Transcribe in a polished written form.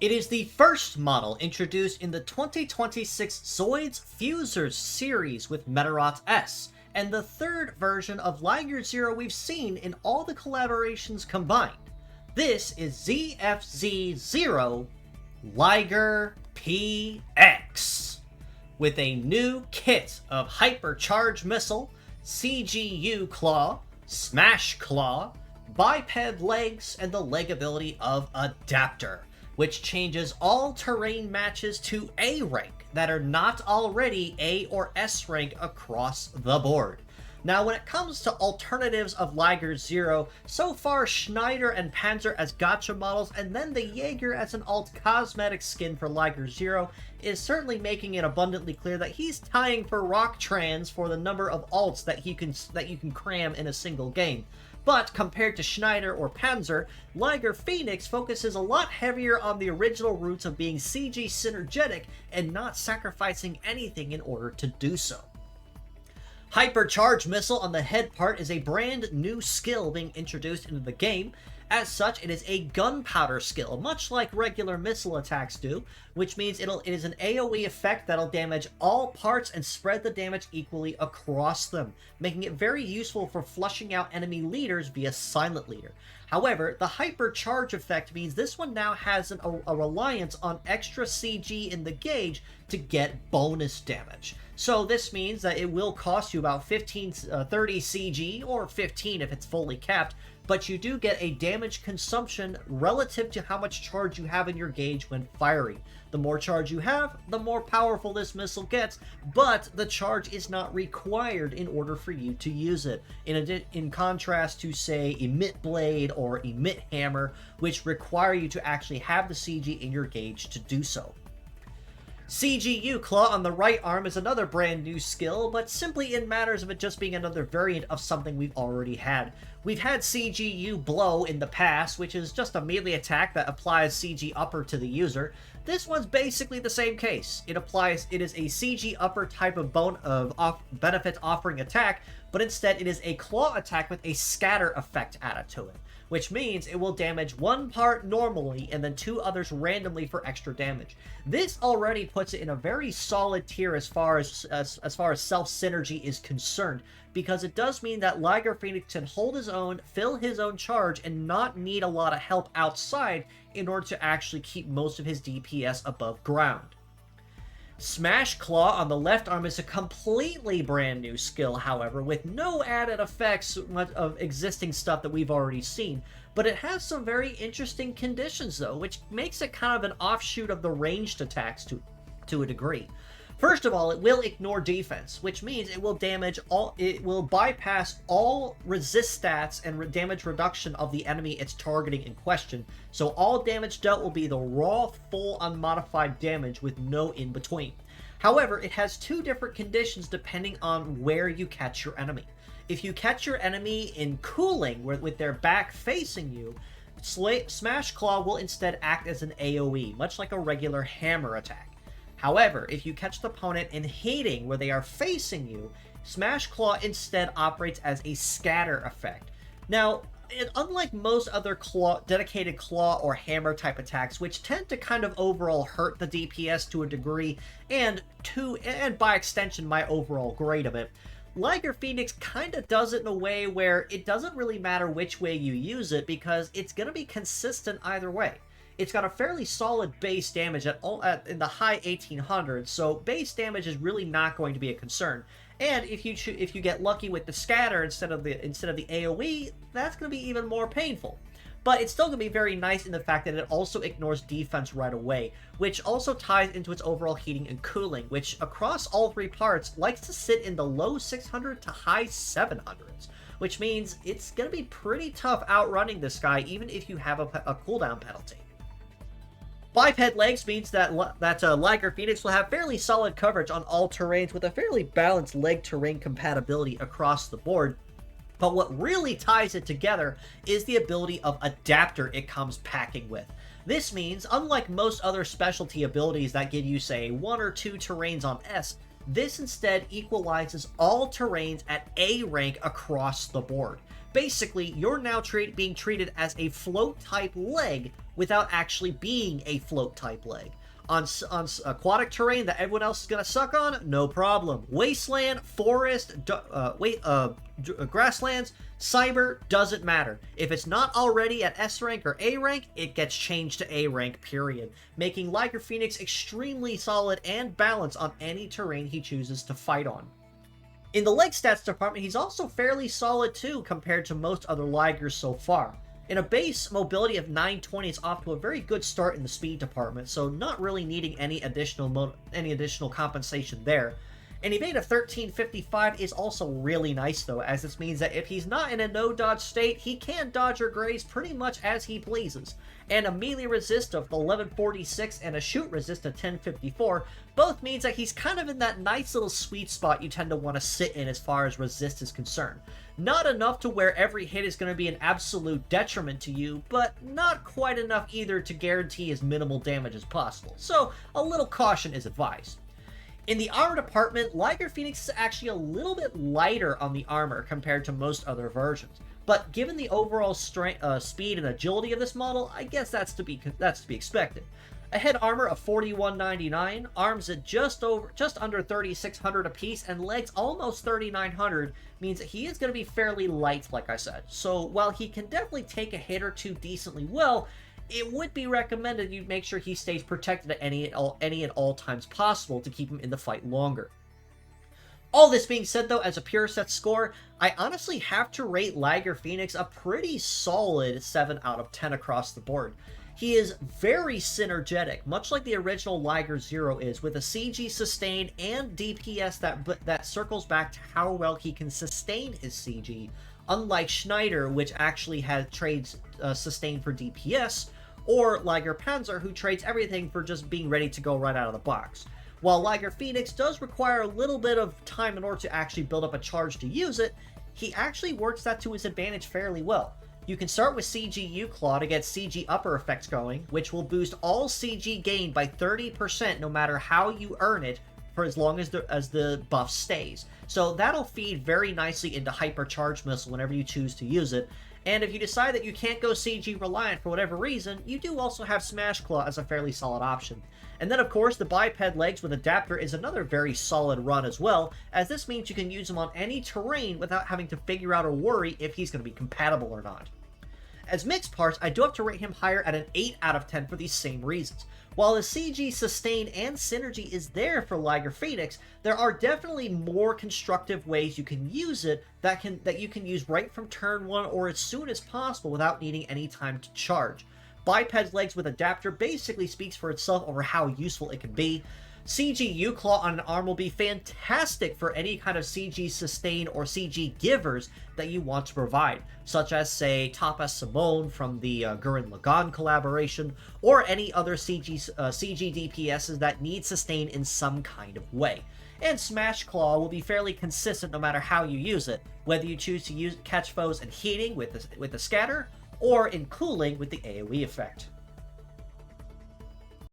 It is the first model introduced in the 2026 ZOIDS Fusers series with Meteorot S, and the third version of Liger Zero we've seen in all the collaborations combined. This is ZFZ00 Liger PX, with a new kit of Hypercharge Missile, CGU Claw, Smash Claw, Biped Legs, and the leg ability of Adapter, which changes all terrain matches to A rank that are not already A or S rank across the board. Now, when it comes to alternatives of Liger Zero, so far Schneider and Panzer as gacha models, and then the Jaeger as an alt cosmetic skin for Liger Zero, is certainly making it abundantly clear that he's tying for Rock Trans for the number of alts that you can cram in a single game. But compared to Schneider or Panzer, Liger Phoenix focuses a lot heavier on the original roots of being CG synergetic and not sacrificing anything in order to do so. Hypercharge Missile on the head part is a brand new skill being introduced into the game. As such, it is a gunpowder skill, much like regular missile attacks do, which means it is an AoE effect that'll damage all parts and spread the damage equally across them, making it very useful for flushing out enemy leaders via Silent Leader. However, the Hypercharge effect means this one now has a reliance on extra CG in the gauge to get bonus damage. So this means that it will cost you about 30 CG, or 15 if it's fully capped, but you do get a damage consumption relative to how much charge you have in your gauge when firing. The more charge you have, the more powerful this missile gets, but the charge is not required in order for you to use it, in contrast to, say, Emit Blade or Emit Hammer, which require you to actually have the CG in your gauge to do so. CGU Claw on the right arm is another brand new skill, but simply in matters of it just being another variant of something we've already had. We've had CGU Blow in the past, which is just a melee attack that applies CG upper to the user. This one's basically the same case. It is a CG upper type of benefit offering attack, but instead it is a claw attack with a scatter effect added to it, which means it will damage one part normally and then two others randomly for extra damage. This already puts it in a very solid tier as far as self-synergy is concerned, because it does mean that Liger Phoenix can hold his own, fill his own charge, and not need a lot of help outside in order to actually keep most of his DPS above ground. Smash Claw on the left arm is a completely brand new skill, however, with no added effects of existing stuff that we've already seen, but it has some very interesting conditions though, which makes it kind of an offshoot of the ranged attacks to a degree. First of all, it will ignore defense, which means it will bypass all resist stats and damage reduction of the enemy it's targeting in question, so all damage dealt will be the raw, full, unmodified damage with no in-between. However, it has two different conditions depending on where you catch your enemy. If you catch your enemy in cooling, with their back facing you, Smash Claw will instead act as an AoE, much like a regular hammer attack. However, if you catch the opponent in heating where they are facing you, Smash Claw instead operates as a scatter effect. Now, unlike most other dedicated claw or hammer type attacks, which tend to kind of overall hurt the DPS to a degree, and by extension my overall grade of it, Liger Phoenix kind of does it in a way where it doesn't really matter which way you use it, because it's going to be consistent either way. It's got a fairly solid base damage in the high 1800s, so base damage is really not going to be a concern. And if you get lucky with the scatter instead of the AoE, that's going to be even more painful. But it's still going to be very nice in the fact that it also ignores defense right away, which also ties into its overall heating and cooling, which across all three parts likes to sit in the low 600 to high 700s, which means it's going to be pretty tough outrunning this guy even if you have a cooldown penalty. Biped Legs means that Liger Phoenix will have fairly solid coverage on all terrains with a fairly balanced leg terrain compatibility across the board. But what really ties it together is the ability of Adapter it comes packing with. This means, unlike most other specialty abilities that give you, say, one or two terrains on S, this instead equalizes all terrains at A rank across the board, Basically, you're now being treated as a float-type leg without actually being a float-type leg. On aquatic terrain that everyone else is going to suck on, no problem. Wasteland, forest, grasslands, cyber, doesn't matter. If it's not already at S rank or A rank, it gets changed to A rank, period. Making Liger Phoenix extremely solid and balanced on any terrain he chooses to fight on. In the leg stats department, he's also fairly solid too compared to most other Ligers so far. In a base mobility of 920, it's off to a very good start in the speed department, so not really needing any additional compensation there. An evade of 1355 is also really nice though, as this means that if he's not in a no-dodge state, he can dodge or graze pretty much as he pleases. And a melee resist of 1146 and a shoot resist of 1054 both means that he's kind of in that nice little sweet spot you tend to want to sit in as far as resist is concerned. Not enough to where every hit is going to be an absolute detriment to you, but not quite enough either to guarantee as minimal damage as possible, so a little caution is advised. In the armor department, Liger Phoenix is actually a little bit lighter on the armor compared to most other versions, but given the overall strength, speed and agility of this model, I guess that's to be expected. A head armor of 4199, arms at just under 3600 apiece, and legs almost 3900 means that he is going to be fairly light, like I said. So while he can definitely take a hit or two decently well, it would be recommended you make sure he stays protected at any and all times possible to keep him in the fight longer. All this being said though, as a pure set score, I honestly have to rate Liger Phoenix a pretty solid 7 out of 10 across the board. He is very synergetic, much like the original Liger Zero is, with a CG sustain and DPS that circles back to how well he can sustain his CG, unlike Schneider, which actually trades sustain for DPS, or Liger Panzer, who trades everything for just being ready to go right out of the box. While Liger Phoenix does require a little bit of time in order to actually build up a charge to use it, he actually works that to his advantage fairly well. You can start with CG U-Claw to get CG upper effects going, which will boost all CG gain by 30% no matter how you earn it, for as long as the buff stays. So that'll feed very nicely into Hypercharge Missile whenever you choose to use it. And if you decide that you can't go CG reliant for whatever reason, you do also have Smash Claw as a fairly solid option. And then of course the biped legs with adapter is another very solid run as well, as this means you can use him on any terrain without having to figure out or worry if he's going to be compatible or not. As mixed parts, I do have to rate him higher at an 8 out of 10 for these same reasons. While the CG sustain and synergy is there for Liger Phoenix, there are definitely more constructive ways you can use it that you can use right from turn 1 or as soon as possible without needing any time to charge. Biped legs with adapter basically speaks for itself over how useful it can be. CG U-Claw on an arm will be fantastic for any kind of CG sustain or CG givers that you want to provide, such as, say, Top S Simone from the Gurren Lagann collaboration, or any other CG DPSs that need sustain in some kind of way. And Smash Claw will be fairly consistent no matter how you use it, whether you choose to catch foes in heating with the scatter, or in cooling with the AoE effect.